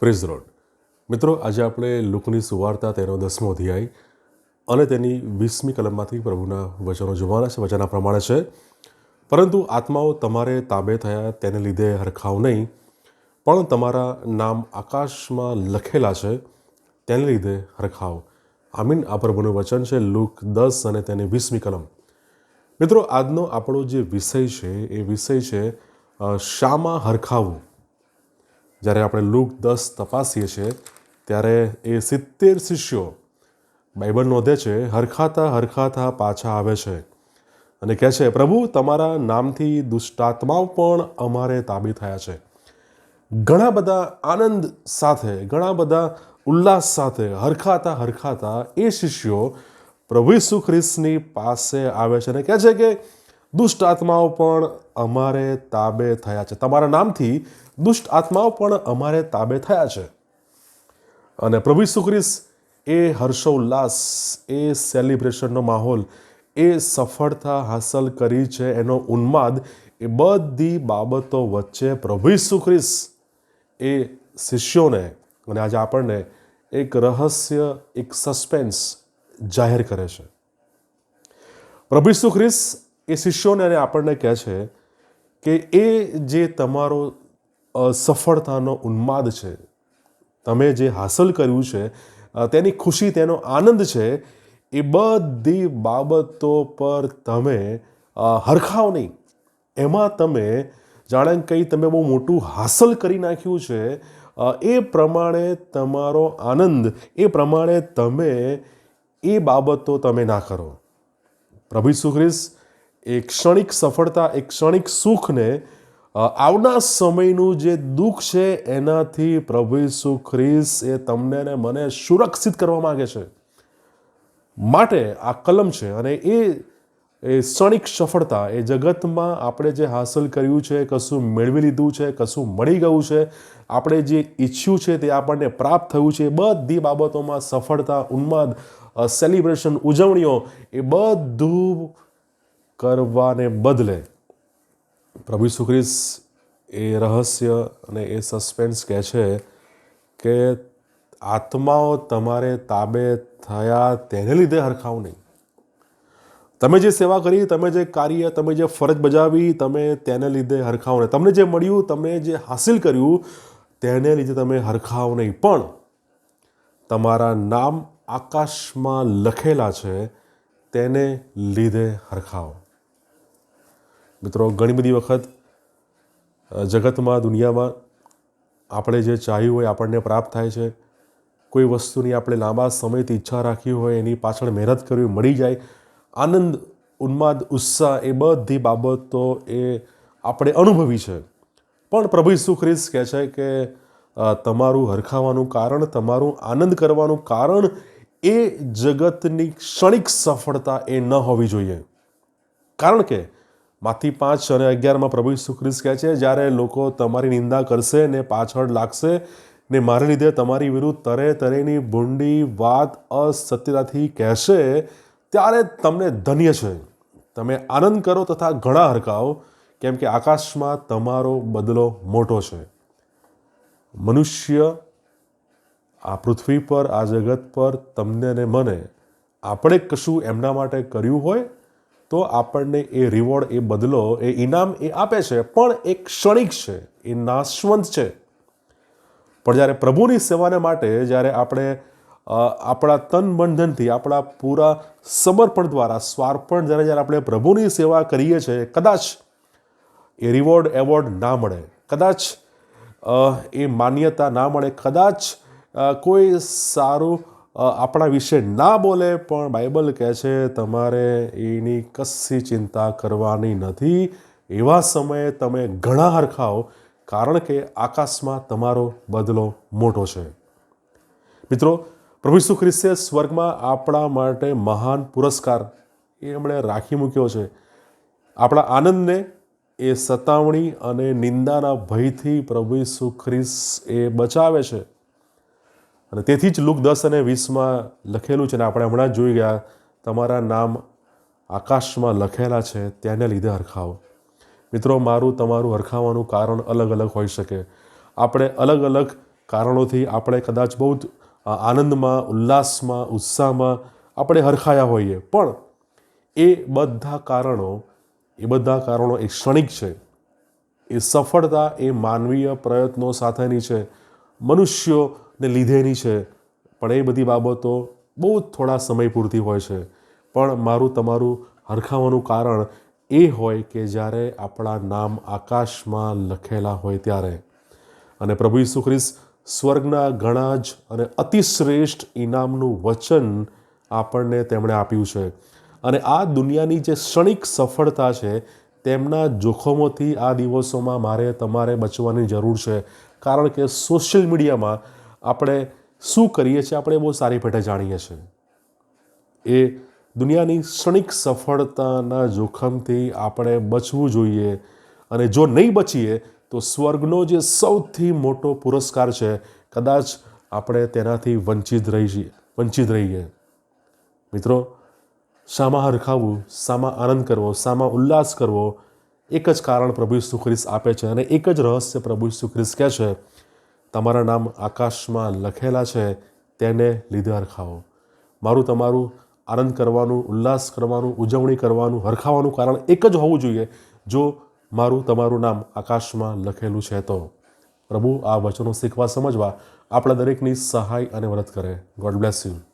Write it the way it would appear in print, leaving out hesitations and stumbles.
Praise the lord. મિત્રો, આજે આપણે લુકની સુવાર્તા તેનો 10મો અધ્યાય અને તેની 20મી કલમમાંથી પ્રભુના વચનો જોવાના છે. વચના પ્રમાણે છે, પરંતુ આત્માઓ તમારે તાબે થયા તેને લીધે હરખાવ નહીં, પણ તમારા નામ આકાશમાં લખેલા છે તેને લીધે હરખાવ. આમીન. આ પ્રભુનું વચન છે, લુક 10 અને તેની 20મી કલમ. મિત્રો, આજનો આપણો જે વિષય છે એ વિષય છે શામાં હરખાવું. જ્યારે આપણે લુક 10 તપાસીએ છીએ ત્યારે એ 70 શિષ્યો બાઇબલ નોંધે છે હરખાતા હરખાતા પાછા આવે છે અને કહે છે, પ્રભુ તમારા નામથી દુષ્ટાત્માઓ પણ અમારે તાબે થયા છે. ઘણા બધા આનંદ સાથે, ઘણા બધા ઉલ્લાસ સાથે હરખાતા હરખાતા એ શિષ્યો પ્રભુ ઈસુ ખ્રિસ્તની પાસે આવે છે અને કહે છે કે દુષ્ટ આત્માઓ પણ અમારે તાબે થયા છે. તમારા નામથી દુષ્ટ આત્માઓ પણ અમારે તાબે થયા છે. અને પ્રભુ ઈસુ ખ્રિસ્ત એ હર્ષોલ્લાસ, એ સેલિબ્રેશનનો માહોલ, એ સફળતા હાંસલ કરી છે, એનો ઉન્માદ, એ બધી બાબતો વચ્ચે પ્રભુ ઈસુ ખ્રિસ્ત એ શિષ્યોને અને આજે આપણને એક રહસ્ય, એક સસ્પેન્સ જાહેર કરે છે. પ્રભુ ઈસુ ખ્રિસ્ત એ શિષ્યોને અને આપણને કહે છે કે એ જે તમારો સફળતાનો ઉન્માદ છે, તમે જે હાંસલ કર્યું છે, તેની ખુશી, તેનો આનંદ છે, એ બધી બાબતો પર તમે હરખાવ નહીં. એમાં તમે જાણે કંઈ તમે બહુ મોટું હાંસલ કરી નાખ્યું છે, એ પ્રમાણે તમારો આનંદ, એ પ્રમાણે તમે એ બાબતો તમે ના કરો. પ્રભુ ઈસુ ખ્રિસ્ત એ ક્ષણિક સફળતા, એક ક્ષણિક સુખને આવનાર સમયનું જે દુઃખ છે એનાથી પ્રભુ ઈસુ ખ્રિસ્ત એ તમને ને મને સુરક્ષિત કરવા માગે છે. માટે આ કલમ છે અને એ ક્ષણિક સફળતા, એ જગતમાં આપણે જે હાંસલ કર્યું છે, કશું મેળવી લીધું છે, કશું મળી ગયું છે, આપણે જે ઈચ્છ્યું છે તે આપણને પ્રાપ્ત થયું છે, એ બધી બાબતોમાં સફળતા, ઉન્માદ, સેલિબ્રેશન, ઉજવણીઓ, એ બધું કરવાને બદલે પ્રભુ ઈસુ ખ્રિસ્ત એ રહસ્ય અને એ સસ્પેન્સ કહે છે કે આત્માઓ તમારે તાબે થયા તેને લીધે હરખાવ નહીં. તમે જે સેવા કરી, તમે જે કાર્ય, તમે જે ફરજ બજાવી, તમે તેને લીધે હરખાવ નહીં. તમને જે મળ્યું, તમે જે હાસિલ કર્યું તેને લીધે તમે હરખાવ નહીં, પણ તમારા નામ આકાશમાં લખેલા છે તેને લીધે હરખાવ. મિત્રો, ઘણી બધી વખત જગતમાં, દુનિયામાં આપણે જે ચાહ્યું હોય આપણને પ્રાપ્ત થાય છે. કોઈ વસ્તુની આપણે લાંબા સમયથી ઈચ્છા રાખી હોય, એની પાછળ મહેનત કરવી, મળી જાય, આનંદ, ઉન્માદ, ઉત્સાહ, એ બધી બાબતો એ આપણે અનુભવી છે. પણ પ્રભુ ઈસુ ખ્રિસ્ત કહે છે કે તમારું હરખાવાનું કારણ, તમારું આનંદ કરવાનું કારણ એ જગતની ક્ષણિક સફળતા એ ન હોવી જોઈએ. કારણ કે માથી 5 અને 11 પ્રભુ ઈસુ ખ્રિસ્ત કહે છે, જ્યારે લોકો તમારી નિંદા કરશે ને પાછળ લાગશે ને મારા લીધે તમારી વિરુદ્ધ તરે તરેની ભૂંડી વાત અસત્યતાથી કહેશે, ત્યારે તમને ધન્ય છે. તમે આનંદ કરો તથા ઘણા હરખાવ, કેમ કે આકાશમાં તમારો બદલો મોટો છે. મનુષ્ય આ પૃથ્વી પર, આ જગત પર, તમને ને મને, આપણે કશું એમના માટે કર્યું હોય તો આપણને એ રિવોર્ડ, એ બદલો, એ ઇનામ એ આપે છે, પણ એ ક્ષણિક છે, એ નાશવંત છે. પણ જ્યારે પ્રભુની સેવાને માટે, જ્યારે આપણે આપણા તન મન ધનથી, આપણા પૂરા સમર્પણ દ્વારા, સ્વાર્પણ જ્યારે આપણે પ્રભુની સેવા કરીએ છીએ, કદાચ એ રિવોર્ડ, એવોર્ડ ના મળે, કદાચ એ માન્યતા ના મળે, કદાચ કોઈ સારું આપણા વિશે ના બોલે, પણ બાઇબલ કહે છે તમારે એની કશી ચિંતા કરવાની નથી. એવા સમયે તમે ઘણા હરખાવ, કારણ કે આકાશમાં તમારો બદલો મોટો છે. મિત્રો, પ્રભુ ઈસુ ખ્રિસ્તે સ્વર્ગમાં આપણા માટે મહાન પુરસ્કાર એ એમણે રાખી મૂક્યો છે. આપણા આનંદને એ સતાવણી અને નિંદાના ભયથી પ્રભુ ઈસુ ખ્રિસ્ત એ બચાવે છે. અને તેથી જ લુક 10 અને 20 લખેલું છે ને આપણે હમણાં જ જોઈ ગયા, તમારા નામ આકાશમાં લખેલા છે તેને લીધે હરખાવ. મિત્રો, મારું તમારું હરખાવાનું કારણ અલગ અલગ હોઈ શકે. આપણે અલગ અલગ કારણોથી આપણે કદાચ બહુ જ આનંદમાં, ઉલ્લાસમાં, ઉત્સાહમાં આપણે હરખાયા હોઈએ, પણ એ બધા કારણો એ ક્ષણિક છે. એ સફળતા એ માનવીય પ્રયત્નો સાથેની છે, મનુષ્યોને લીધેની છે, પણ એ બધી બાબતો બહુ જ થોડા સમય પૂરતી હોય છે. પણ મારું તમારું હરખાવાનું કારણ એ હોય કે જ્યારે આપણા નામ આકાશમાં લખેલા હોય ત્યારે. અને પ્રભુ ઈસુ ખ્રિસ્ત સ્વર્ગના ઘણા જ અને અતિશ્રેષ્ઠ ઇનામનું વચન આપણને તેમણે આપ્યું છે. અને આ દુનિયાની જે ક્ષણિક સફળતા છે તેમના જોખમોથી આ દિવસોમાં મારે તમારે બચવાની જરૂર છે. કારણ કે સોશિયલ મીડિયામાં આપણે શું કરીએ છીએ આપણે બહુ સારી પેટે જાણીએ છીએ. એ દુનિયાની ક્ષણિક સફળતાના જોખમથી આપણે બચવું જોઈએ. અને જો નહીં બચીએ તો સ્વર્ગનો જે સૌથી મોટો પુરસ્કાર છે કદાચ આપણે તેનાથી વંચિત રહીએ. મિત્રો, શામાં હરખાવું, શામાં આનંદ કરવો, શામાં ઉલ્લાસ કરવો, એક જ કારણ પ્રભુ ઈસુ ખ્રિસ્ત આપે છે. અને એક જ રહસ્ય પ્રભુ ઈસુ ખ્રિસ્ત કહે છે, તમારા નામ આકાશમાં લખેલા છે તેને લીધે હરખાવો. મારું તમારું આનંદ કરવાનું, ઉલ્લાસ કરવાનું, ઉજવણી કરવાનું, હરખાવાનું કારણ એક જ હોવું જોઈએ. જો મારું તમારું નામ આકાશમાં લખેલું છે તો. પ્રભુ આ વચનો શીખવા સમજવા આપણા દરેકની સહાય અને મદદ કરે. God bless you.